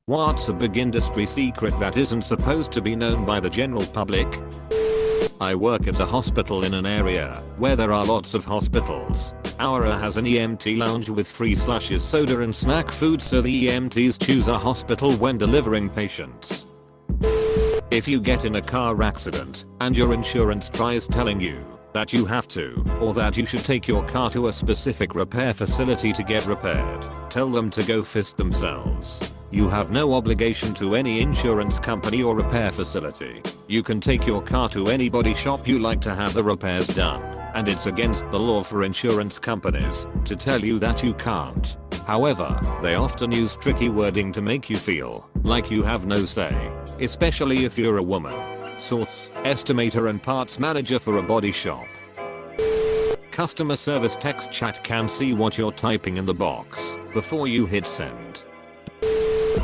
What's a big industry secret that isn't supposed to be known by the general public? I work at a hospital in an area where there are lots of hospitals. Oura has an EMT lounge with free slushes, soda and snack food, so the EMTs choose a hospital when delivering patients. If you get in a car accident and your insurance tries telling you that you have to, or that you should take your car to a specific repair facility to get repaired, tell them to go fist themselves. You have no obligation to any insurance company or repair facility. You can take your car to any body shop you like to have the repairs done, and it's against the law for insurance companies to tell you that you can't. However, they often use tricky wording to make you feel like you have no say, especially if you're a woman. Source: estimator and parts manager for a body shop. Customer service text chat can see what you're typing in the box before you hit send.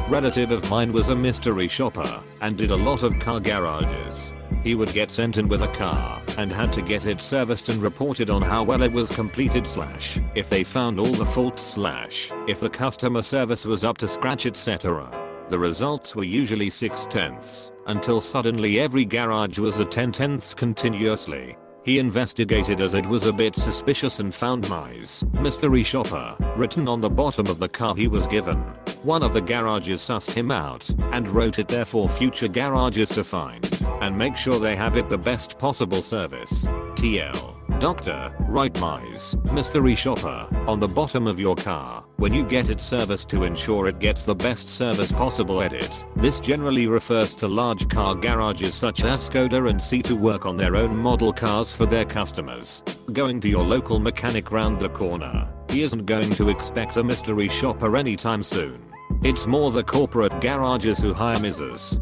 Relative of mine was a mystery shopper and did a lot of car garages. He would get sent in with a car and had to get it serviced and reported on how well it was completed / if they found all the faults / if the customer service was up to scratch, etc. The results were usually 6/10 until suddenly every garage was at 10/10 continuously. He investigated as it was a bit suspicious and found Mize, mystery shopper, written on the bottom of the car he was given. One of the garages sussed him out and wrote it there for future garages to find and make sure they have it the best possible service. TL. Doctor, write Mize, mystery shopper, on the bottom of your car when you get it serviced to ensure it gets the best service possible. Edit. This generally refers to large car garages such as Skoda and C to work on their own model cars for their customers. Going to your local mechanic round the corner, he isn't going to expect a mystery shopper anytime soon. It's more the corporate garages who hire misses.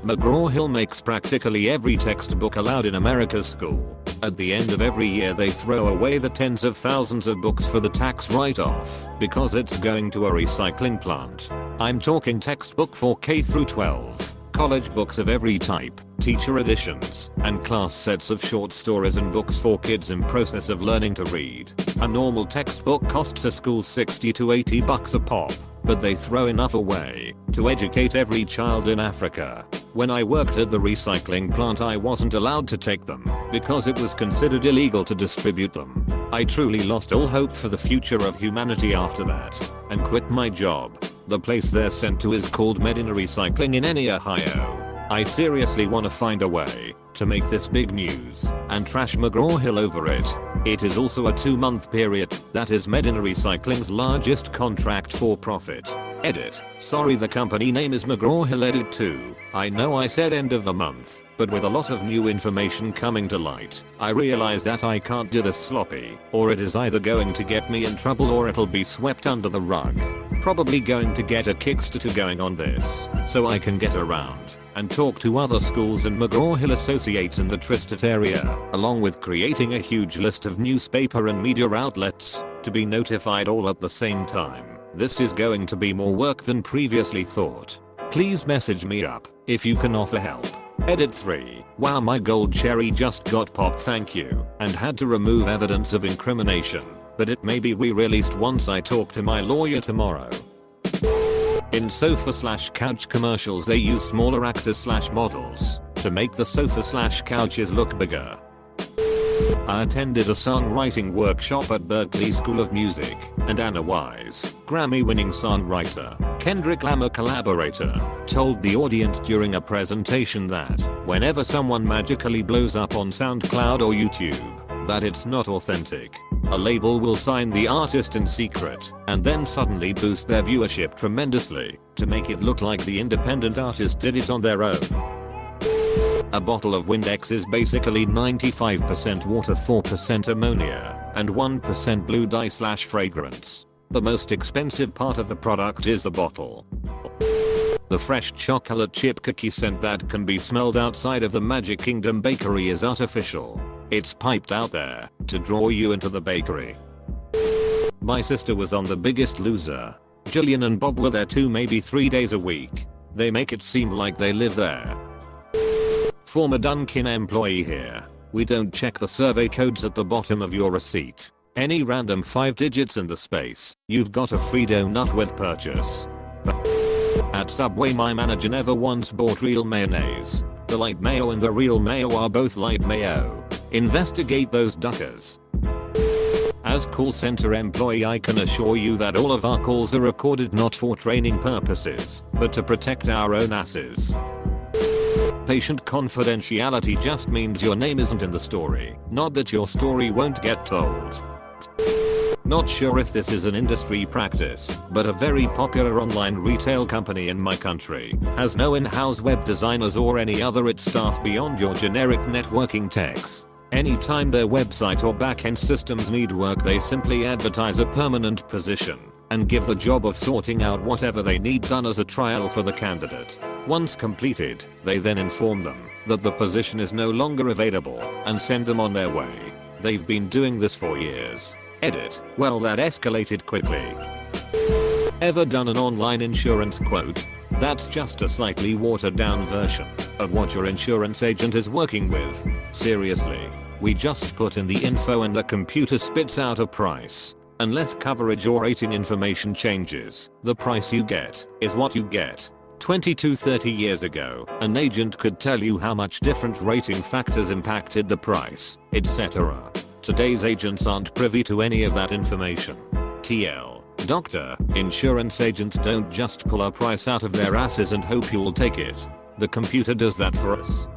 McGraw-Hill makes practically every textbook allowed in America's school. At the end of every year they throw away the tens of thousands of books for the tax write-off because it's going to a recycling plant. I'm talking textbook for K through 12, college books of every type, teacher editions, and class sets of short stories and books for kids in process of learning to read. A normal textbook costs a school $60 to $80 a pop, but they throw enough away to educate every child in Africa. When I worked at the recycling plant I wasn't allowed to take them because it was considered illegal to distribute them. I truly lost all hope for the future of humanity after that and quit my job. The place they're sent to is called Medina Recycling in Eni, Ohio. I seriously want to find a way to make this big news and trash McGraw-Hill over it. It is also a 2-month period that is Medina Recycling's largest contract for profit. Edit. Sorry, the company name is McGraw-Hill. Edit 2. I know I said end of the month, but with a lot of new information coming to light, I realize that I can't do this sloppy, or it is either going to get me in trouble or it'll be swept under the rug. Probably going to get a Kickstarter going on this, so I can get around and talk to other schools and McGraw-Hill associates in the Tri-State area, along with creating a huge list of newspaper and media outlets to be notified all at the same time. This is going to be more work than previously thought. Please message me up if you can offer help. Edit 3. Wow, my gold cherry just got popped, thank you, and had to remove evidence of incrimination, but it may be re-released once I talk to my lawyer tomorrow. In sofa/couch commercials they use smaller actors/models to make the sofa/couches look bigger. I attended a songwriting workshop at Berklee School of Music, and Anna Wise, Grammy-winning songwriter, Kendrick Lamar collaborator, told the audience during a presentation that whenever someone magically blows up on SoundCloud or YouTube, that it's not authentic. A label will sign the artist in secret and then suddenly boost their viewership tremendously to make it look like the independent artist did it on their own. A bottle of Windex is basically 95% water, 4% ammonia, and 1% blue dye/fragrance. The most expensive part of the product is the bottle. The fresh chocolate chip cookie scent that can be smelled outside of the Magic Kingdom bakery is artificial. It's piped out there to draw you into the bakery. My sister was on The Biggest Loser. Jillian and Bob were there 2, maybe 3 days a week. They make it seem like they live there. Former Dunkin' employee here. We don't check the survey codes at the bottom of your receipt. Any random 5 digits in the space, you've got a free donut with purchase. At Subway my manager never once bought real mayonnaise. The light mayo and the real mayo are both light mayo. Investigate those duckers. As call center employee I can assure you that all of our calls are recorded not for training purposes, but to protect our own asses. Patient confidentiality just means your name isn't in the story, not that your story won't get told. Not sure if this is an industry practice, but a very popular online retail company in my country has no in-house web designers or any other IT staff beyond your generic networking techs. Anytime their website or backend systems need work they simply advertise a permanent position and give the job of sorting out whatever they need done as a trial for the candidate. Once completed, they then inform them that the position is no longer available and send them on their way. They've been doing this for years. Edit. Well, that escalated quickly. Ever done an online insurance quote? That's just a slightly watered down version of what your insurance agent is working with. Seriously. We just put in the info and the computer spits out a price. Unless coverage or rating information changes, the price you get is what you get. 20 to 30 years ago, an agent could tell you how much different rating factors impacted the price, etc. Today's agents aren't privy to any of that information. TL. Doctor, insurance agents don't just pull a price out of their asses and hope you'll take it. The computer does that for us.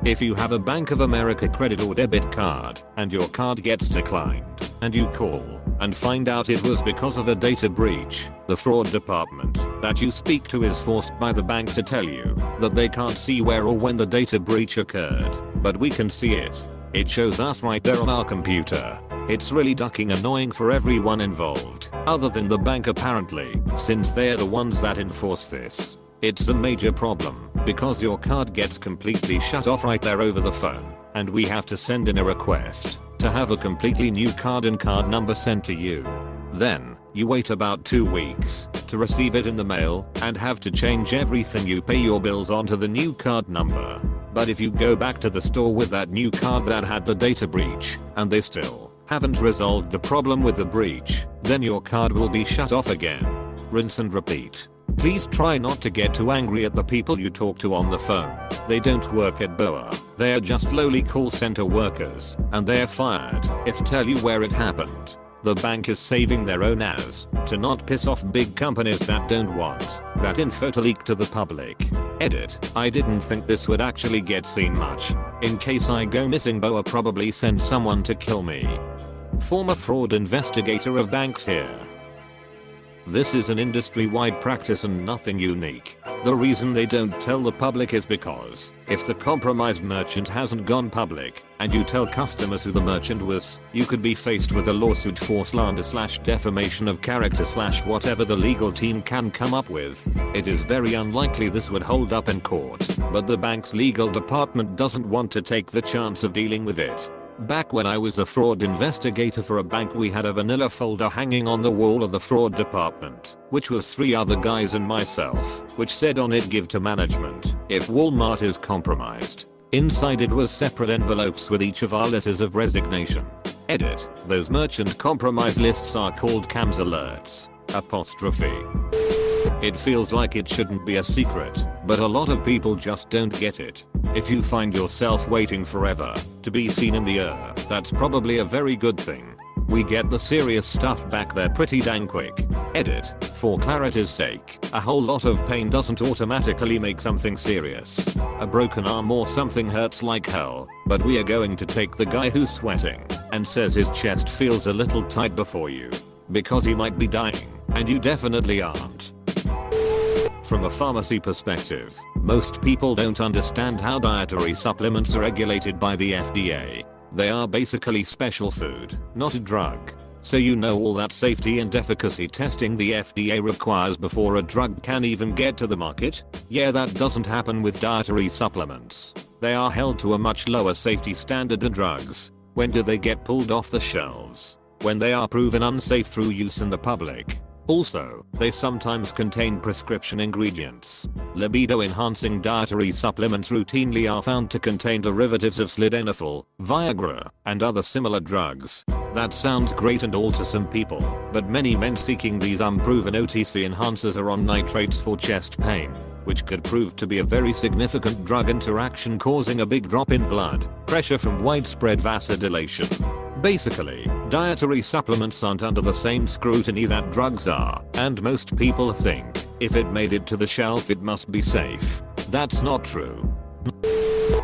If you have a Bank of America credit or debit card and your card gets declined and you call and find out it was because of a data breach, the fraud department that you speak to is forced by the bank to tell you that they can't see where or when the data breach occurred, but we can see it. It shows us right there on our computer. It's really ducking annoying for everyone involved, other than the bank apparently, since they're the ones that enforce this. It's a major problem, because your card gets completely shut off right there over the phone, and we have to send in a request to have a completely new card and card number sent to you. Then, you wait about 2 weeks to receive it in the mail and have to change everything you pay your bills onto the new card number. But if you go back to the store with that new card that had the data breach and they still haven't resolved the problem with the breach, then your card will be shut off again. Rinse and repeat. Please try not to get too angry at the people you talk to on the phone. They don't work at BOA. They're just lowly call center workers, and they're fired if tell you where it happened. The bank is saving their own ass to not piss off big companies that don't want that info to leak to the public. Edit. I didn't think this would actually get seen much. In case I go missing, BOA probably sent someone to kill me. Former fraud investigator of banks here. This is an industry-wide practice and nothing unique. The reason they don't tell the public is because if the compromised merchant hasn't gone public and you tell customers who the merchant was, you could be faced with a lawsuit for slander/defamation of character/whatever the legal team can come up with. It is very unlikely this would hold up in court, but the bank's legal department doesn't want to take the chance of dealing with it. Back when I was a fraud investigator for a bank, we had a vanilla folder hanging on the wall of the fraud department, which was 3 other guys and myself, which said on it, "Give to management if Walmart is compromised." Inside it was separate envelopes with each of our letters of resignation. Edit. Those merchant compromise lists are called CAMS alerts. Apostrophe. It feels like it shouldn't be a secret, but a lot of people just don't get it. If you find yourself waiting forever to be seen in the air, that's probably a very good thing. We get the serious stuff back there pretty dang quick. Edit. For clarity's sake, a whole lot of pain doesn't automatically make something serious. A broken arm or something hurts like hell, but we are going to take the guy who's sweating and says his chest feels a little tight before you, because he might be dying, and you definitely aren't. From a pharmacy perspective, most people don't understand how dietary supplements are regulated by the FDA. They are basically special food, not a drug. So you know all that safety and efficacy testing the FDA requires before a drug can even get to the market? Yeah, that doesn't happen with dietary supplements. They are held to a much lower safety standard than drugs. When do they get pulled off the shelves? When they are proven unsafe through use in the public. Also, they sometimes contain prescription ingredients. Libido-enhancing dietary supplements routinely are found to contain derivatives of sildenafil, Viagra, and other similar drugs. That sounds great and all to some people, but many men seeking these unproven OTC enhancers are on nitrates for chest pain, which could prove to be a very significant drug interaction, causing a big drop in blood pressure from widespread vasodilation. Basically, dietary supplements aren't under the same scrutiny that drugs are, and most people think, if it made it to the shelf it must be safe. That's not true.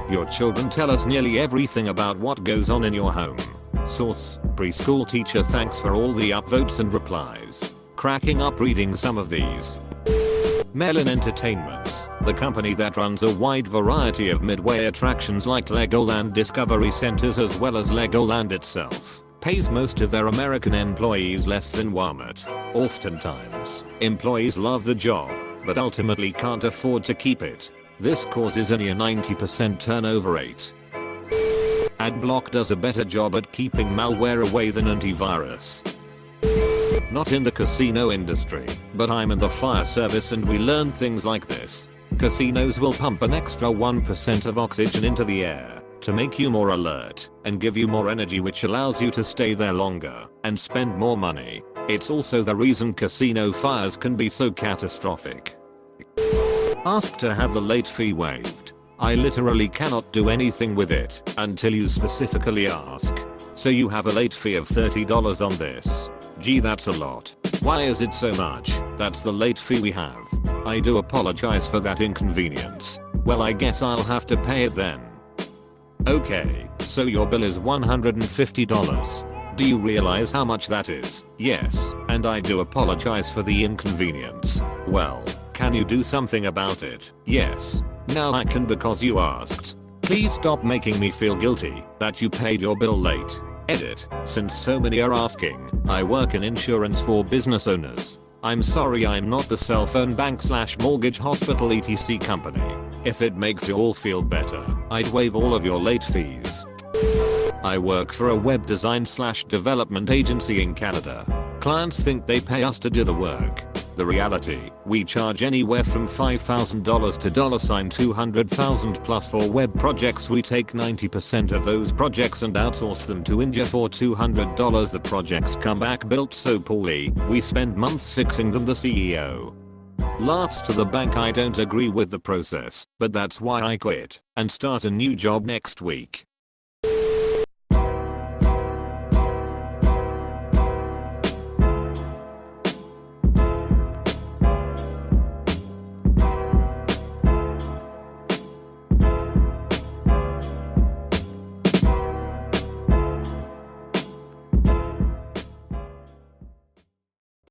Your children tell us nearly everything about what goes on in your home. Source: preschool teacher. Thanks for all the upvotes and replies. Cracking up reading some of these. Melon Entertainments, the company that runs a wide variety of midway attractions like Legoland Discovery Centers as well as Legoland itself, pays most of their American employees less than Walmart. Oftentimes, employees love the job, but ultimately can't afford to keep it. This causes only a 90% turnover rate. Adblock does a better job at keeping malware away than antivirus. Not in the casino industry, but I'm in the fire service and we learn things like this. Casinos will pump an extra 1% of oxygen into the air to make you more alert and give you more energy, which allows you to stay there longer and spend more money. It's also the reason casino fires can be so catastrophic. Ask to have the late fee waived. I literally cannot do anything with it until you specifically ask. So you have a late fee of $30 on this. Gee, that's a lot. Why is it so much? That's the late fee we have. I do apologize for that inconvenience. Well, I guess I'll have to pay it then. Okay, so your bill is $150. Do you realize how much that is? Yes, and I do apologize for the inconvenience. Well, can you do something about it? Yes. Now I can, because you asked. Please stop making me feel guilty that you paid your bill late. Edit: since so many are asking, I work in insurance for business owners. I'm sorry I'm not the cell phone bank / mortgage hospital etc company. If it makes you all feel better, I'd waive all of your late fees. I work for a web design / development agency in Canada. Clients think they pay us to do the work. The reality, we charge anywhere from $5,000 to $200,000 plus for web projects. We take 90% of those projects and outsource them to India for $200. The projects come back built so poorly, we spend months fixing them. The CEO laughs to the bank. I don't agree with the process, but that's why I quit and start a new job next week.